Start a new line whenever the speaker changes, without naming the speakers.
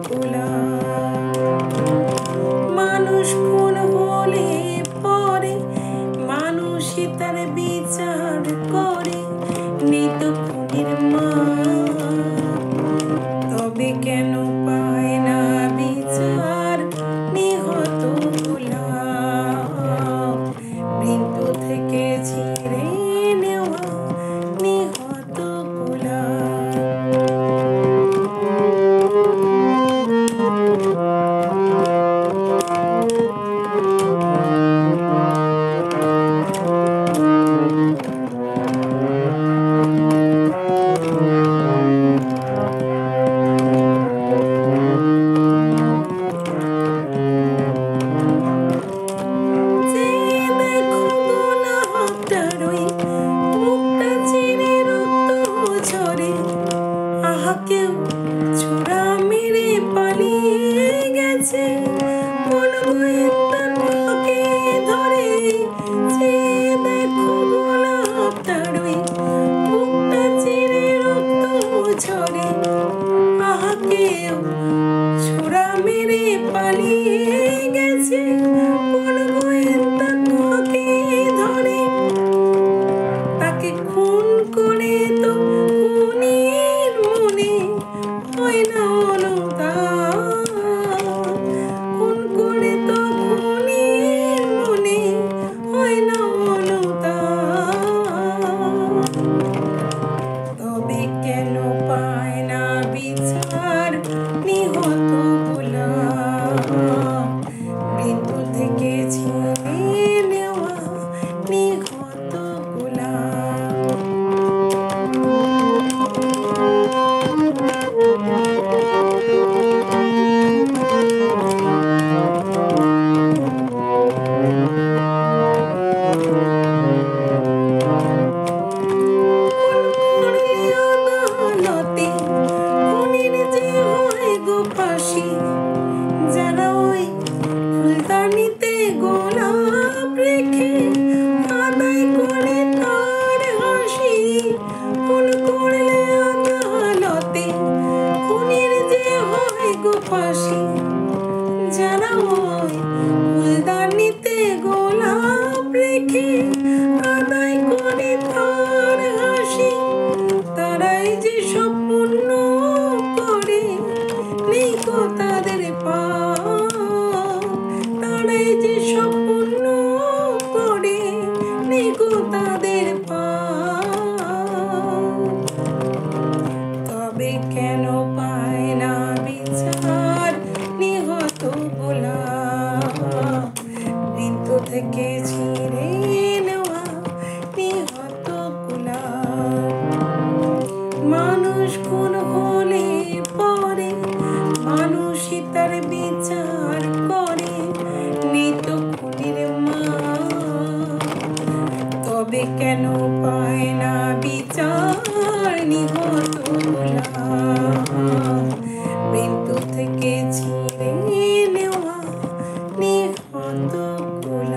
গোলা। মানুষ খুন হলে পরে মানুষই তার বিচার করে, নেই তো খুনির মা। তবে কেন পায় না বিচার নিহত গোলা? মৃত্যু থেকে ছিঁড়ে নেওয়া নিহত গোলা। কেউ ছোড়া মেরে পালিয়ে গেছে, কোন গোয়েন্দাকে ধরে। যে দেখো গোলাপটার ওই মুখটা চিরে রক্ত ঝরে। আহা কেউ ছোড়া মেরে পালিয়ে গেছে, কোন গোয়েন্দাকে ধরে। তাকে খুন করে তো খুনির মনে হয় না অনুতাপ। খুন করে তো খুনির মনে হয় না অনুতাপ। তবে কেন পায় না বিচার নিহত গোলা? মৃত্যু থেকে ছিঁড়ে নেওয়া নিহত গোলা। যারা ওই ফুলদানিতে গোলাপ রেখে আদায় করে তার হাসি, খুন করলে আদালতে খুনির যে হয় গো ফাঁসি। যারা ওই ফুলদানিতে গোলাপ রেখে আদায় করে তার হাসি, তারাই যে সব পুণ্য করে, নেই গো তাদের পাপ। তারাই যে সব পুণ্য করে, নেই গো তাদের পাপ। তবে কেন পায় না বিচার নিহত গোলা? মৃত্যু থেকে ছিঁড়ে নেওয়া নিহত গোলা। মানুষ খুন হলে পরে মানুষই তার বিচার করে, নেই তো খুনির মা। তবে কেন পায় না বিচার নিহত গোলা? মৃত্যু থেকে ছিঁড়ে নেওয়া নিহত গোলা।